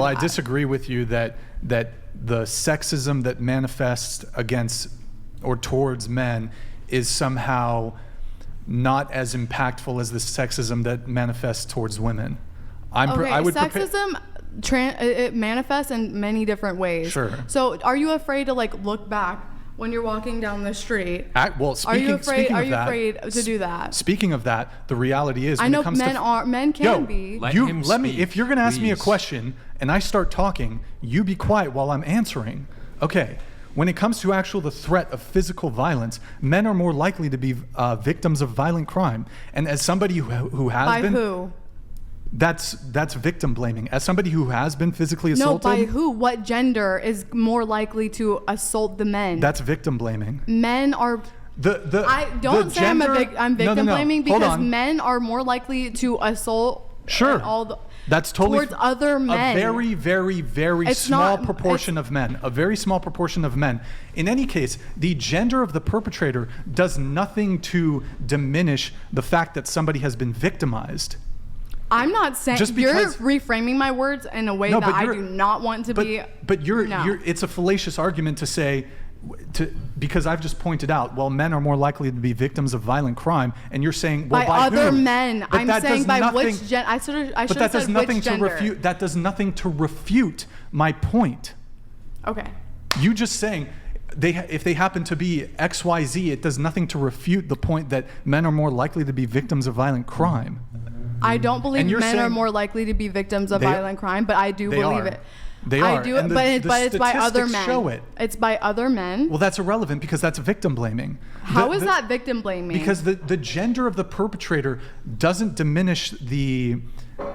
that. I disagree with you that the sexism that manifests against or towards men is somehow not as impactful as the sexism that manifests towards women. Sexism it manifests in many different ways. Sure. So are you afraid to like look back when you're walking down the street? Are you afraid to do that? Speaking of that, the reality is, I know men can be. Let me. If you're going to ask me a question and I start talking, you be quiet while I'm answering. Okay. When it comes to the threat of physical violence, men are more likely to be victims of violent crime. And as somebody who has been... By who? That's victim blaming. As somebody who has been physically assaulted... No, by who? What gender is more likely to assault the men? That's victim blaming. Men are... I'm victim blaming because men are more likely to assault... Sure. That's totally towards other men. A very, very, very small proportion of men. A very small proportion of men. In any case, the gender of the perpetrator does nothing to diminish the fact that somebody has been victimized. I'm not saying you're reframing my words in a way that I do not want to be. But it's a fallacious argument to say. Because I've just pointed out, men are more likely to be victims of violent crime, and you're saying, by other who? men. But I'm saying by which gender. I should have said which gender. That does nothing to refute my point. Okay. You just saying if they happen to be XYZ, it does nothing to refute the point that men are more likely to be victims of violent crime. I don't believe men are more likely to be victims of violent crime, but I do believe it. They are. I do, but it's by other men. Show it. It's by other men. Well, that's irrelevant because that's victim blaming. How is that victim blaming? Because the gender of the perpetrator doesn't diminish the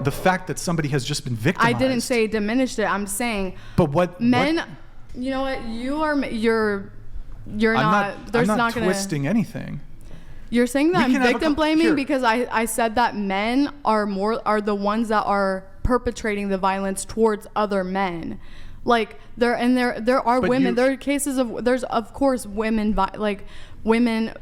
fact that somebody has just been victimized. I didn't say diminished it. I'm saying. But what men? You know what? You're not. I'm not twisting anything. You're saying that I'm victim blaming because I said that men are the ones that are perpetrating the violence towards other men. Like there are women. There are cases of of course women women.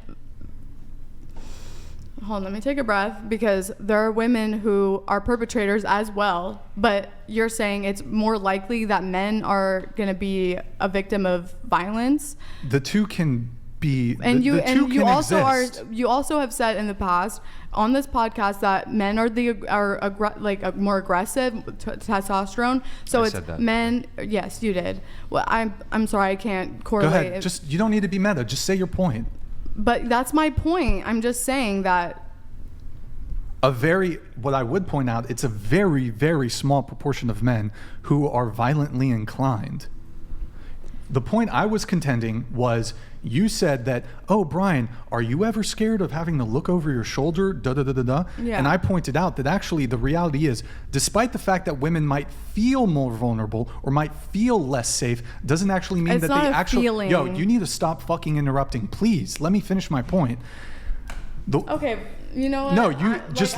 Hold on, let me take a breath because there are women who are perpetrators as well. But you're saying it's more likely that men are going to be a victim of violence. The two can be, and you also exist. You also have said in the past on this podcast that men are more aggressive, testosterone. So it's men. Yes, you did. Well, I'm sorry, I can't correlate. Go ahead. You don't need to be meta. Just say your point. But that's my point. I'm just saying that. What I would point out, it's a very, very small proportion of men who are violently inclined. The point I was contending was you said that, oh, Brian, are you ever scared of having to look over your shoulder? Yeah. And I pointed out that actually the reality is, despite the fact that women might feel more vulnerable or might feel less safe, doesn't actually mean it's that not they a actually. Feeling. Yo, you need to stop fucking interrupting, please. Let me finish my point. Okay, you know what? No,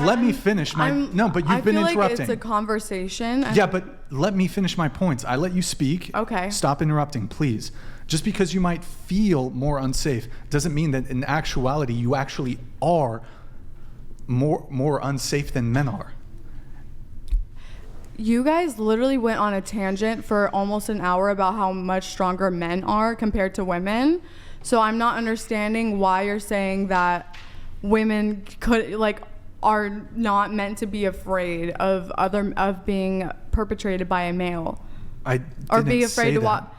let me finish my. But you've been interrupting. I feel like it's a conversation. Yeah, but let me finish my points. I let you speak. Okay. Stop interrupting, please. Just because you might feel more unsafe doesn't mean that in actuality you actually are more unsafe than men are. You guys literally went on a tangent for almost an hour about how much stronger men are compared to women. So I'm not understanding why you're saying that women are not meant to be afraid of being perpetrated by a male. Or be afraid to walk.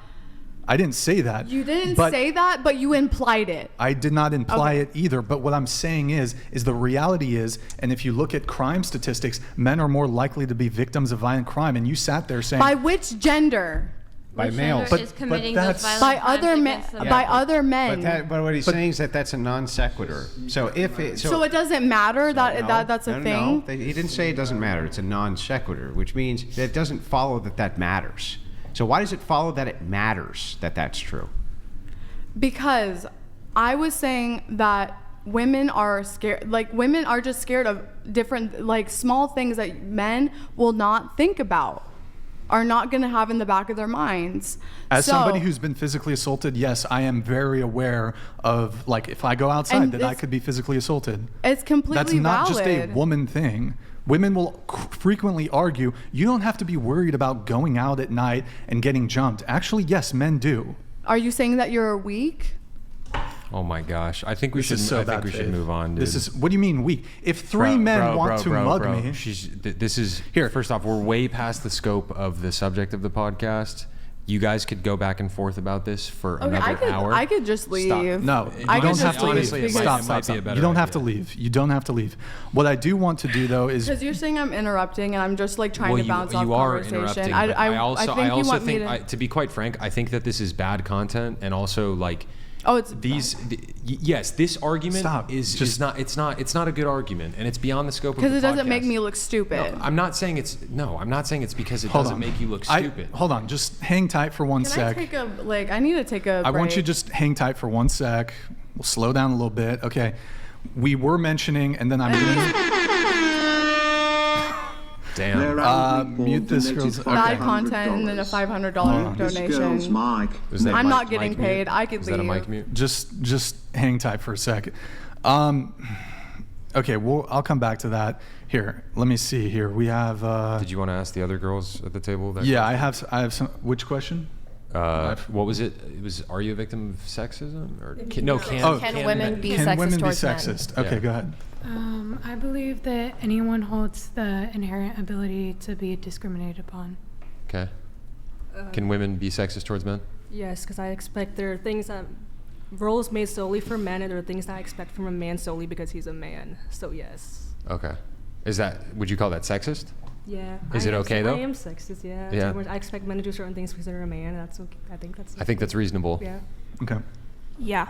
I didn't say that. You didn't say that, but you implied it. I did not imply it either. But what I'm saying is the reality is, and if you look at crime statistics, men are more likely to be victims of violent crime. And you sat there saying, by which gender? By males. By other men. By other men. But what he's saying is that that's a non sequitur. So it doesn't matter that's a thing. No, he didn't say it doesn't matter. It's a non sequitur, which means that it doesn't follow that matters. So why does it follow that it matters that that's true? Because I was saying that women are scared. Women are just scared of different small things that men will not think about. Are not going to have in the back of their minds. As somebody who's been physically assaulted, yes, I am very aware of, if I go outside, that I could be physically assaulted. It's completely valid. That's not just a woman thing. Women will frequently argue, you don't have to be worried about going out at night and getting jumped. Actually, yes, men do. Are you saying that you're weak? Oh my gosh! I think we This should. is so I think bad we should faith. move on, dude. This is, what do you mean weak? If three men want to mug me. This is Here. First off, we're way past the scope of the subject of the podcast. You guys could go back and forth about this for another hour. I could just leave. Stop. No, you I don't could have just to leave leave. Honestly, it because- might- Stop. be a better You don't have to idea. leave. You don't have to leave. What I do want to do though is Because you're saying I'm interrupting and I'm just like trying Well, to bounce off you are conversation. interrupting. I but think I you also want me think, to. to be quite frank, I think that this is bad content, and also like Oh, it's yes, this argument Stop. is Just- it's not a good argument, and it's beyond the scope of the because it doesn't make podcast. me look stupid. I'm not saying it's because it Hold doesn't on. make you look stupid. Hold on. Just hang tight for one Can sec. I take a I need to take a I want you to break. just hang tight for one sec. We'll slow down a little bit. Okay. We were mentioning, and then I'm Damn. going to mute this girl's. bad Okay. content and then a $500 on. This girl's donation. mic. Is that I'm mic- not getting mic mute? paid. I could Is that a leave. mic mute? Just hang tight for a sec. Okay, well, I'll come back to that. Here, let me see. Here we have. Did you want to ask the other girls at the table? That Yeah, I have some. Which question? What was it? It was, are you a victim of sexism? Or Oh, Can women be Can sexist women be towards men? sexist? Okay, Yeah. go ahead. I believe that anyone holds the inherent ability to be discriminated upon. Okay. Can women be sexist towards men? Yes, because I expect there are things that roles made solely for men, and there are things that I expect from a man solely because he's a man. So yes. Okay. Would you call that sexist? Yeah. Is it okay, though? I am sexist. Yeah. Yeah. I expect men to do certain things because they're a man. That's okay. I think that's reasonable. Yeah. Okay. Yeah.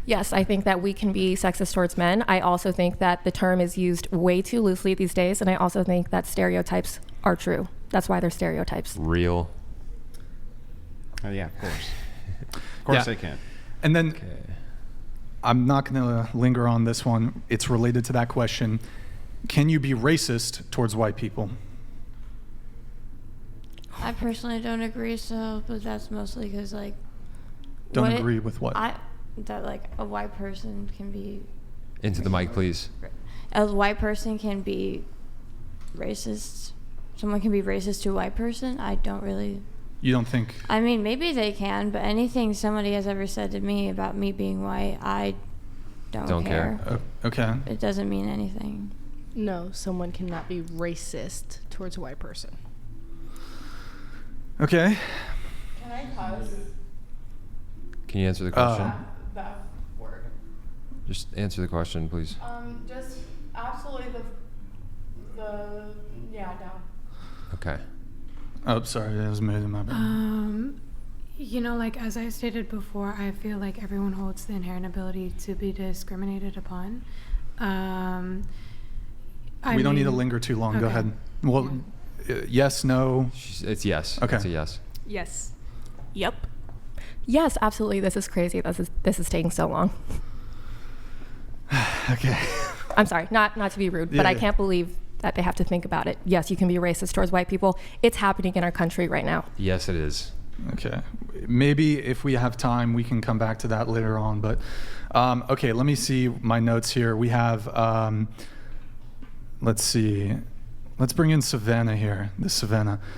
Yes, I think that we can be sexist towards men. I also think that the term is used way too loosely these days, and I also think that stereotypes are true. That's why they're stereotypes. Real. Yeah, of course. Of course Yeah. they can. And then Okay. I'm not going to linger on this one. It's related to that question. Can you be racist towards white people? I personally don't agree, so, but that's mostly because, like, Don't what it- agree with what? that, like, a white person can be, Into the mic, please. a white person can be racist. Someone can be racist to a white person. I don't really, You don't think? I mean, maybe they can, but anything somebody has ever said to me about me being white, I don't care. Okay. It doesn't mean anything. No, someone cannot be racist towards a white person. Okay. Can I cuss? Can you answer the question? That word. Just answer the question, please. Just absolutely yeah, no. Okay. Oh, sorry. That was moving my bad. Like as I stated before, I feel like everyone holds the inherent ability to be discriminated upon. We don't need to linger too long. Go okay. ahead. Well, yes, no. It's yes. Okay. It's a yes. Yes. Yep. Yes, absolutely. This is crazy. This is taking so long. Okay. I'm sorry, not to be rude, Yeah, but I yeah. can't believe that they have to think about it. Yes, you can be racist towards white people. It's happening in our country right now. Yes, it is. Okay. Maybe if we have time, we can come back to that later on. But okay, let me see my notes here. We have, let's see. Let's bring in Savannah here. This Savannah.